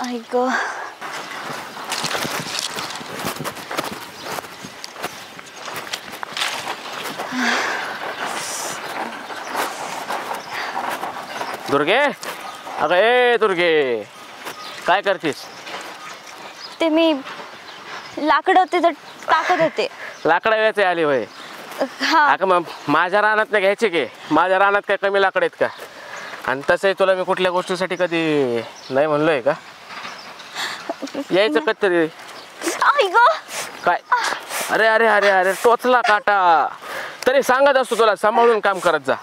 ऐक दुर्गे, अगं ए दुर्गे, काय करतेस? ते मी लाकडं तिथं टाकत होते. लाकडं वेचे आली होय? हा. अगं मग माझ्या रानात नाही घ्यायचे की? माझ्या रानात काय कमी लाकड आहेत का? आणि तसंही तुला मी कुठल्या गोष्टीसाठी कधी नाही म्हणलोय का? यायचं कधीतरी. ऐक काय? अरे अरे अरे अरे टोचला काटा. तरी सांगत असतो तुला सांभाळून काम करत जा.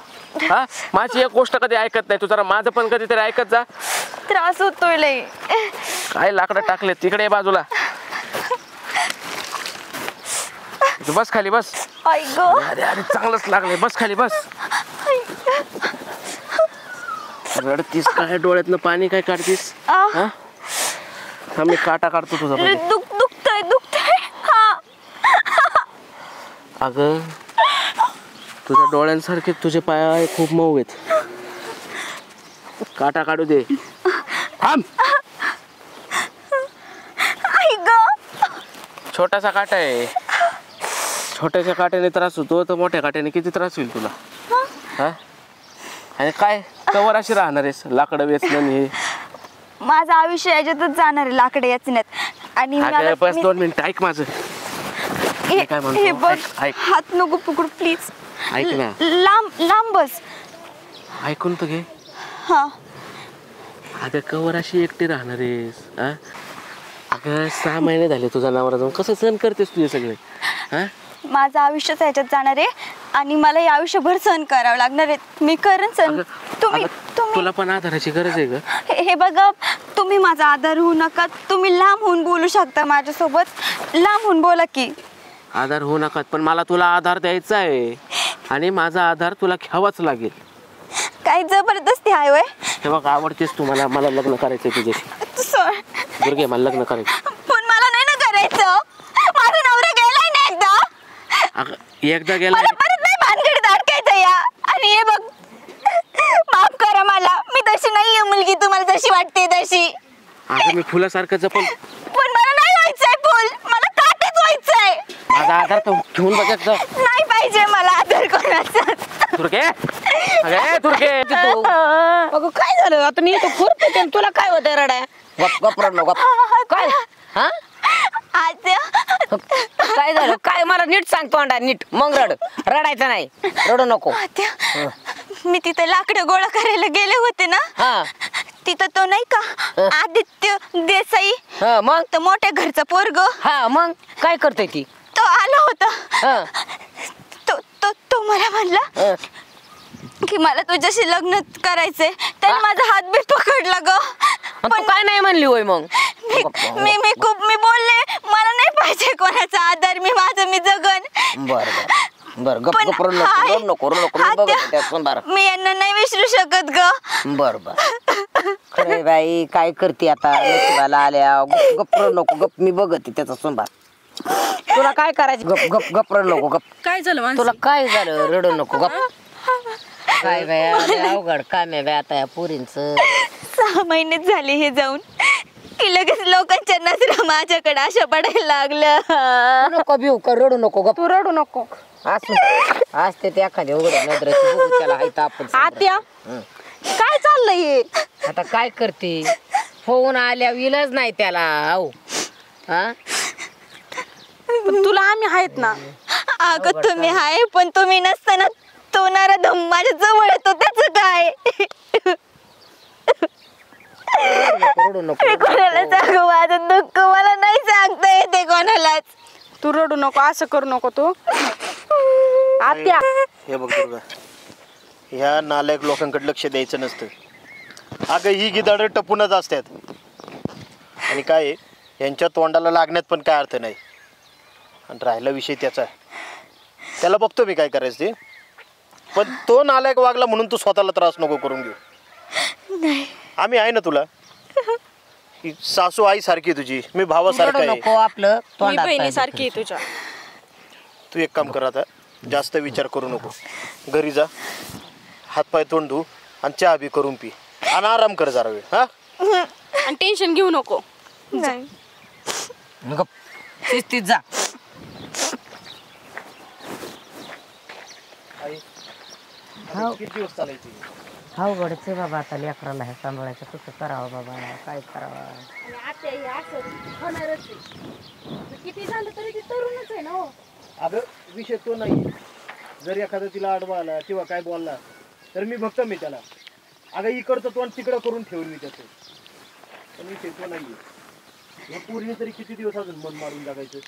हा, माझी एक गोष्ट कधी ऐकत नाही तू, जरा माझं पण कधीतरी ऐकत जा. त्रास होतोय लय. काय लाकडं टाकले तिकडे बाजूला. बस खाली बस. ऐक अरे अरे चांगलंच लागले, बस खाली बस. रडतीस काय? डोळ्यातनं पाणी काय काढतीस? हा, मी काटा काढतो तुझा. दुखतय दुखतय. अगं तुझ्या डोळ्यांसारखे तुझे पाय खूप मऊ आहेत. काटा काढू दे. थांब. छोटासा काटा आहे. छोट्याशा काट्याने त्रास होतो तर मोठ्या काट्याने किती त्रास होईल तुला? हा, आणि काय कवर अशी राहणार आहेस लाकडं वेचणं हे? माझं आयुष्य याच्यातच जाणार आहे लाकडे याचण्यात. आणि बस 2 मिनिट ऐक माझं. काय म्हणतो? ऐक. हात नको पकडू प्लीज. ऐक ना. लांब लांब बस. ऐकून तर घे. हा. अगं कवर अशी एकटी राहणार आहेस? हा, अगं 6 महिने झाले तुझा नवरा जाऊन. कसं सहन करतेस तुझे सगळे? हा, माझं आयुष्यच ह्याच्यात जाणार आहे आणि मला हे आयुष्यभर सहन करावं लागणार आहे. मी करेन सहन. तुम्ही तुला पण आधाराची गरज आहे ग. हे बघा, तुम्ही माझा आधार होऊ नका. तुम्ही लांब होऊन बोलू शकता माझ्यासोबत. लांब होऊन बोला की. आधार होऊ नका, पण मला तुला आधार द्यायचा आहे आणि माझा आधार तुला घ्यावाच लागेल. काही जबरदस्ती आहे वय? हे बघ, आवडतेस तू मला. मला लग्न करायचंय तुझ्याशी. दुर्गे, मला लग्न करायचं. पण मला नाही ना करायचं. माझा नवरा गेलाय ना एकदा. अगं एकदा गेला, मला परत नाही भानगडीत अडकायचं या. आणि हे बघ, माफ करा मला. मी तशी नाहीये मुलगी तुम्हाला जशी वाटते तशी. अगं मी फुलासारखं जपल. पण मला नाही व्हायचंय फुल. मला काटेच व्हायचंय. माझा आधार तर घेऊन बघायचं नाही पाहिजे मला आधार कोणाचा. दुर्गे, अगं दुर्गे, अगं काय झालं आता? मी तो खुरपते तुला काय होतं रडाय? गप गप रड नको. काय? हा, काय झालं? काय मला नीट सांग तोंडा नीट, मग रडायचं नाही. रडू नको. मी तिथे लाकडं गोळा करायला गेले होते ना. हा, तिथं तो नाही का आदित्य देसाई, मग तो मोठ्या घरचा पोरग. हा, मग काय करतोय ती? तो आला होता. तो तो तो मला म्हणला की मला तुझ्याशी लग्न करायचंय. त्याने माझा हात बी पकडला ग. पण काय नाही म्हणली होय? मग मी बोलले मला नाही पाहिजे कोणाचा आधार. मी माझं मी जगन. बर बर, गप गप रड नको. मी यांना नाही विसरू शकत ग. बर बर. खरे बाई, काय करते आता? नशिबाला आल्या. गप रड नको. गप मी बघते त्याचा सोंबार. तुला काय करायचं? गप गप गप रड नको. गप. काय झालं? तुला काय झालं? रडू नको. गप. काय बाय अवघड काम आहे बाय आता या पोरींचं. 6 महिने झाले हे जाऊन की लगेच लोकांच्या नजरा माझ्याकडे अशा पडायला लागल्या. नको भिऊ का? रडू नको. गप. तू रडू नको. असते ते एखाद्या उघड्या नजरेची बघू त्याला हायत आपण. आत्या काय चाललंय हे? आता काय करते? होऊन आल्या विलच नाही त्याला. अहो हा, तुला आम्ही आहेत ना. अगं तुम्ही आहे, पण तुम्ही नसताना तो नराधम माझ्या जवळ येतो. त्याचं काय? रडू नको. कोणाला सांगू माझं दुःख? मला नाही सांगता येते कोणालाच. तू रडू नको. असं करू नको तू. आत्या, हे बघ दुर्गा, ह्या नालायक लोकांकडे लक्ष द्यायचं नसतं. अगं ही गिधाडं टपूनच असतात. आणि काय आहे, यांच्या तोंडाला लागण्यात पण काय अर्थ नाही. आणि राहिला विषय त्याचा, त्याला बघतो मी काय करायचं ते. पण तो नालायक वागला म्हणून तू स्वतःला त्रास नको करून घेऊ. आम्ही आहे ना तुला. सासू आई सारखी तुझी, मी भावासारखा आहे. आपलं बहिणीसारखी आहे तुझ्या. तू एक काम कर, आता जास्त विचार करू नको. घरी जा, हातपाय तोंड धू आणि चहा बी करून पी आणि आराम कर जरा वेळ. हा, आणि टेन्शन घेऊ नको. नाही गप शिस्तीत जा. आई हो. किती दिवस चालायची? अवघडच आहे बाबा आता लेकराला हे सांभाळायचं. कसं करावं बाबा, काय करावं. आणि आत्या हे असं होणारच आहे. किती झालं तरी ती तरुणच आहे ना हो. अगं विषय तो नाही. जर एखादा तिला आडवा आला किंवा काय बोलला तर मी बघतो मी त्याला. अगं इकडचं तोंड तिकडं करून ठेवून मी त्याचं. पण विषय तो नाहीये. या पोरीने तरी किती दिवस अजून मन मारून जगायचं?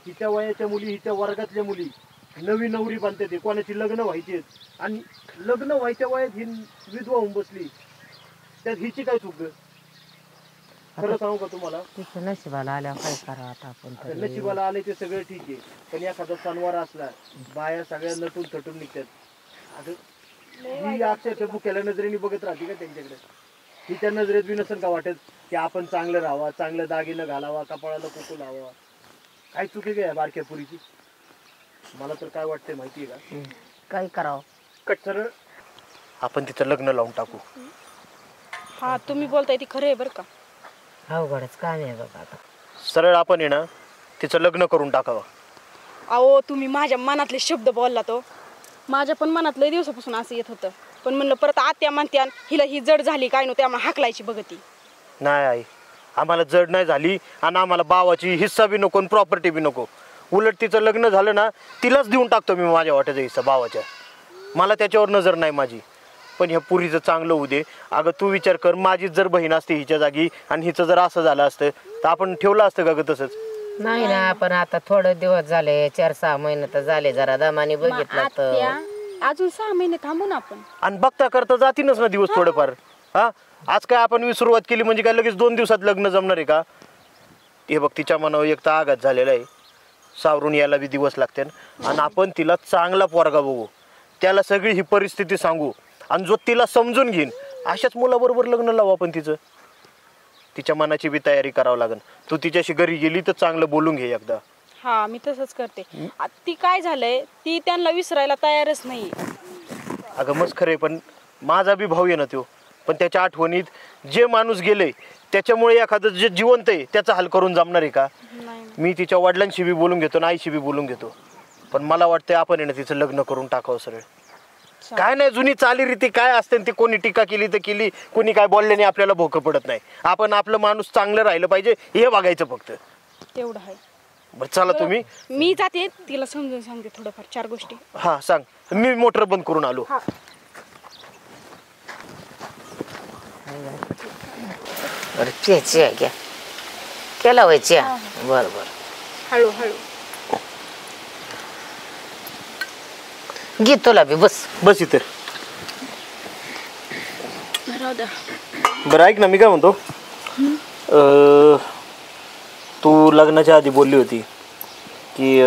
हिच्या वयाच्या मुली, हिच्या वर्गातल्या मुली नवी नवरी बांधते ते, कोणाची लग्न व्हायची आहेत आणि लग्न व्हायच्या वयात ही विधवा होऊन बसली. त्यात हिची काय चूक? खरं सांगू का तुम्हाला, तिचं नशिबाला आल्यावर काय करावं आता आपण तरी. नशिबाला आले ते सगळं ठीक आहे, पण एखादा सणवार असला बाया सगळ्या नटून थटून निघतात. अगं ही अक्षरशः भुक्याला नजरेने बघत राहते का त्यांच्याकडे? हिच्या नजरेत बी नसेल का वाटत की आपण चांगलं राहावा, चांगलं दागिनं घालावा, कपाळाला कुकू लावा? काय चुकी काय बारक्या पुरीची? मला तर काय वाटतंय माहितीये का, काय करावं. कट सरळ आपण तिचं लग्न लावून टाकू. हा तुम्ही बोलताय ती खरं आहे बरं का. अवघडच काम आहे बाबा आता. सरळ आपण आहे ना तिचं लग्न करून टाकावं. अहो तुम्ही माझ्या मनातले शब्द बोलला तो. माझ्या पण मनात लय दिवसापासून असं येत होतं, पण म्हणलं परत आत्या म्हणत्या हिला ही जड झाली काय नव्हती, आम्हाला हाकलायची बघती. नाही आई, आम्हाला जड नाही झाली आणि आम्हाला भावाची हिस्सा बी नको, प्रॉपर्टी बी नको. उलट तिचं लग्न झालं ना तिलाच देऊन टाकतो मी माझ्या वाट्याचा हिस्सा भावाच्या. मला त्याच्यावर नजर नाही माझी. पण ह्या पुरीचं चांगलं होऊ दे. अगं तू विचार कर, माझीच जर बहीण असते हिच्या जागी आणि हिचं जर असं झालं असतं तर आपण ठेवलं असतं का ग तसंच? नाही ना, पण आता थोडे दिवस झाले, 4-6 महिने तर झाले, जरा दमाने बघितलं तर. आत्या अजून 6 महिने थांबू ना आपण. आणि बघता करता जातीनच ना दिवस थोडेफार. हा आज काय आपण सुरुवात केली म्हणजे काय लगेच 2 दिवसात लग्न जमणार आहे का? हे बघ तिच्या मनावर एक तर आघात झालेला आहे, सावरून यायला बी दिवस लागते. आणि आपण तिला चांगला पोरगा बघू, त्याला सगळी ही परिस्थिती सांगू आणि जो तिला समजून घेईन अशाच मुलाबरोबर लग्न लावू आपण तिचं. तिच्या मनाची बी तयारी करावं लागेल. तू तिच्याशी घरी गेली तर चांगलं बोलून घे एकदा. हा मी तसंच करते. ती काय झालंय ती त्यांना विसरायला तयारच नाही. अगं मस्त खरंय, पण माझा बी भाऊ आहे ना तो, पण त्याच्या आठवणीत जे माणूस गेले त्याच्यामुळे एखादं जे जिवंत आहे त्याचा हाल करून जमणार आहे का? मी तिच्या वडिलांशी बी बोलून घेतो, आईशी बी बोलून घेतो, पण मला वाटतंय आपण आहे ना तिचं लग्न करून टाकावं सरळ. काय नाही, जुनी चालीरीती काय असते ती कोणी टीका केली तर केली, कोणी काय बोलल्याने आपल्याला भोकं पडत नाही. आपण आपलं माणूस चांगलं राहिलं पाहिजे हे बघायचं फक्त. तेवढं आहे. बरं चला तुम्ही. मी जाते तिला समजून सांगते थोडंफार 4 गोष्टी. हा सांग, मी मोटर बंद करून आलो. बरं चहा घ्या, केला होय चहा? बरं बरं, हळूहळू घे तुला बी, बस बस इथे. राहू द्या. बरं ऐक ना, मी काय म्हणतो, तू लग्नाच्या आधी बोलली होती की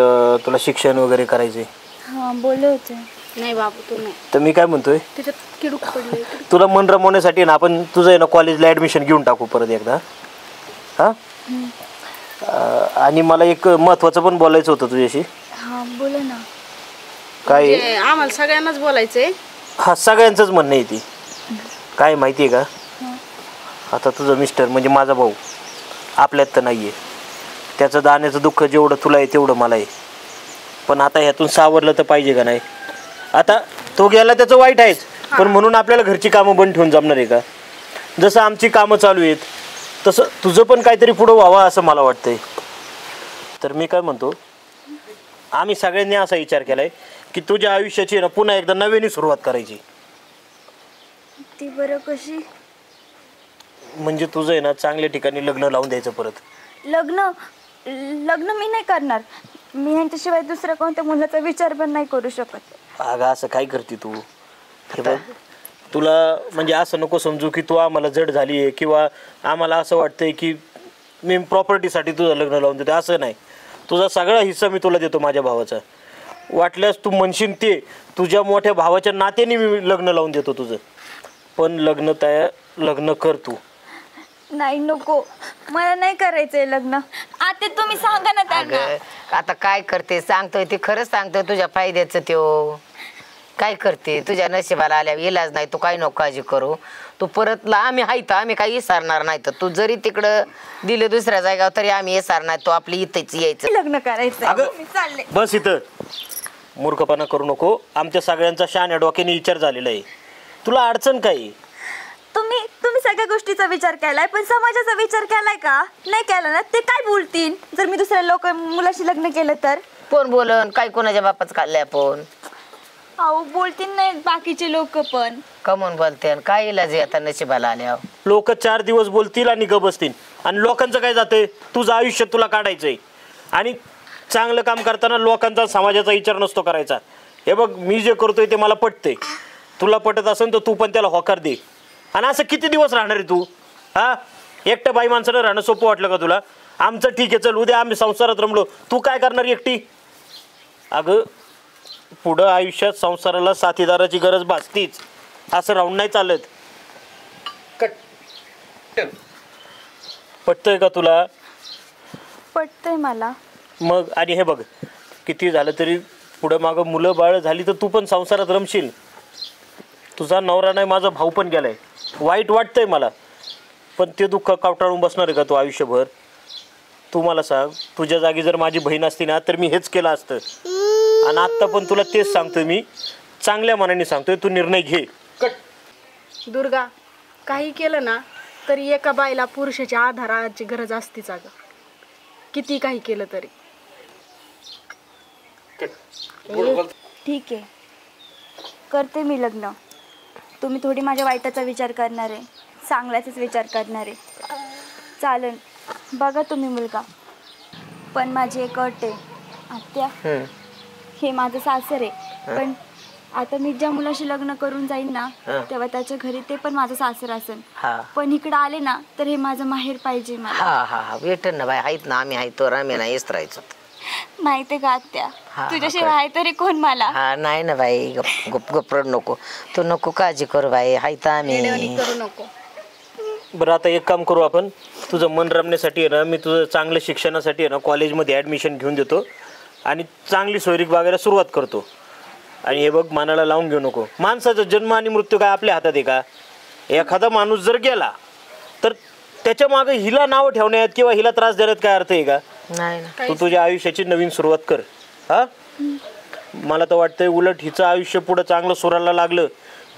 तुला शिक्षण वगैरे करायचे. हां बोलले होते. नाही बाबू तू नाही, तर मी काय म्हणतोय, त्याच्यात किडूक पडले. तुला मन रमवण्यासाठी ना आपण तुझं आहे ना कॉलेजला ॲडमिशन घेऊन टाकू परत एकदा. हां आणि मला एक महत्त्वाचं पण बोलायचं होतं तुझ्याशी. हां बोला ना. काय? म्हणजे आम्हाला सगळ्यांनाच बोलायचंय. हा सगळ्यांचंच म्हणणं आहे. ती काय माहिती आहे का, आता तुझं मिस्टर म्हणजे माझा भाऊ आपल्यात तर नाही आहे. त्याचं दाण्याचं दुःख जेवढं तुला आहे तेवढं मला आहे. पण आता ह्यातून सावरलं तर पाहिजे का नाही? आता तो गेला त्याचं वाईट आहेच, पण म्हणून आपल्याला घरची कामं बंद ठेवून जमणार आहे का? जसं आमची कामं चालू आहेत तसं तुझं पण काहीतरी पुढं व्हावं असं मला वाटतंय. तर मी काय म्हणतो, आम्ही सगळ्यांनी असा विचार केलाय की तुझ्या आयुष्याची ना पुन्हा एकदा नव्याने सुरुवात करायची. ती बरं कशी? म्हणजे तुझं आहे ना चांगल्या ठिकाणी लग्न लावून द्यायचं परत. लग्न मी नाही करणार. मी यांच्याशिवाय दुसऱ्या कोणत्या मुलाचा विचार पण नाही करू शकत. अगं असं काय करते तू? हे बघ, तुला म्हणजे असं नको समजू की तू आम्हाला जड झाली आहे किंवा आम्हाला असं वाटतंय की मी प्रॉपर्टीसाठी तुझं लग्न लावून देतो. असं नाही, तुझा सगळा हिस्सा मी तुला देतो माझ्या भावाचा. वाटल्यास तू म्हणशील ते तुझ्या मोठ्या भावाच्या नात्याने मी लग्न लावून देतो तुझं. पण लग्न कर तू. नाही नको, मला नाही करायचंय लग्न. आता तुम्ही सांगा ना त्यांना. अगं आता काय करते, सांगतोय ते खरंच सांगतोय तुझ्या फायद्याचं त्यो. काय करते तुझ्या नशिबाला आल्या इलाज नाही, तू काही नको काळजी करू. तू परतला आम्ही हायत, आम्ही काही विसरणार नाही. तर तू जरी तिकडं दिलं दुसऱ्या जागावर तरी आम्ही विसरणार नाही. तू आपली इथंच यायचं. लग्न करायचं अगं. मी चालले. बस इथं मूर्खपणा करू नको. आमच्या सगळ्यांचा शान डोक्याने विचार झालेला आहे. तुला अडचण काय? तुम्ही सगळ्या गोष्टीचा विचार केलाय, पण समाजाचा विचार केलाय का? नाही केला ना. ते काय बोलतील जर मी दुसऱ्या मुलाशी लग्न केलं तर? कोण बोलन? काय कोणाच्या बापाच खाल्लंय आपण? अहो बोलतील नाही बाकीचे लोक पण. कमून बोलते आणि काय इलाज आहे आता नशिबाला आल्या? लोक 4 दिवस बोलतील आणि ग बसतील. आणि लोकांचं काय जातंय? तुझं आयुष्य तुला काढायचंय. आणि चांगलं काम करताना लोकांचा समाजाचा विचार नसतो करायचा. हे बघ, मी जे करतोय ते मला पटतंय. तुला पटत असेल तर तू पण त्याला होकार दे. आणि असं किती दिवस राहणार आहे तू? हा, एकट्या बाई माणसानं राहणं सोपं वाटलं का तुला? आमचं ठीक आहे, चल उद्या आम्ही संसारात रमलो, तू काय करणार एकटी? अगं पुढं आयुष्यात संसाराला साथीदाराची गरज भासतीच. असं राहून नाही चालत. पटतंय का तुला? पटतंय मला. मग आणि हे बघ, किती झालं तरी पुढं मागं मुलं बाळ झाली तर तू पण संसारात रमशील. तुझा नवरा नाही, माझा भाऊ पण गेलाय. वाईट वाटतंय मला, पण ते दुःख कावटाळून बसणार आहे का तू आयुष्यभर? तू मला सांग, तुझ्या जागी जर माझी बहीण असती ना तर मी हेच केलं असतं. आणि आत्ता पण तुला तेच सांगतोय, मी चांगल्या मनाने सांगतोय, तू निर्णय घे. दुर्गा, काही केलं ना तरी एका बाईला पुरुषाच्या आधाराची गरज असतीच अगं, किती काही केलं तरी. ठीक आहे, करते मी लग्न. तुम्ही थोडी माझ्या वाईटाचा विचार करणार आहे, चांगल्याचाच विचार करणार आहे. चालेल, बघा तुम्ही मुलगा. पण माझी एक अट आहे आत्या, हे माझं सासर आहे. पण आता मी ज्या मुलाशी लग्न करून जाईन ना तेव्हा त्याच्या घरी ते पण माझं सासर असेल. पण इकडे आले ना तर हे माझं माहेर पाहिजे मला. हा हा हा, भेटेन ना बाई, आहेत ना आम्ही, आहेत तर आम्ही नाही राहायचो. माहितीये का आत्या, तुझ्याशिवाय आहे तरी कोण मला? हा नाही ना बाई, गप गप रड नको तू, नको काळजी करू बाई, आहेत आम्ही. करू नको. बरं, आता एक काम करू आपण. तुझं मन रमण्यासाठी आहे ना, मी तुझं चांगल्या शिक्षणासाठी आहे ना कॉलेजमध्ये ॲडमिशन घेऊन देतो आणि चांगली सोयरीक बघायला सुरुवात करतो. आणि हे बघ, मनाला लावून घेऊ नको. माणसाचा जन्म आणि मृत्यू काय आपल्या हातात आहे का? एखादा माणूस जर गेला तर त्याच्या मागे हिला नाव ठेवण्यात किंवा हिला त्रास देण्यात काय अर्थ आहे का? नाही. तू तुझ्या आयुष्याची नवीन सुरुवात कर. हा, मला तर वाटतंय उलट हिचं आयुष्य पुढं चांगलं सुरायला लागलं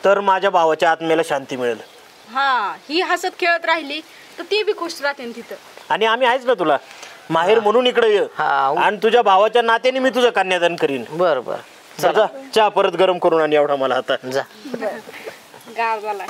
तर माझ्या भावाच्या आत्म्याला शांती मिळेल. हा, ही हसत खेळत राहिली तर ती बी खुश राहते तिथं. आणि आम्ही आहेच ना तुला माहेर म्हणून इकडे ये. आणि तुझ्या भावाच्या नात्याने मी तुझं कन्यादान करीन. बरोबर. चला, चहा परत गरम करून आणि एवढा मला आता जा. गाव झाला.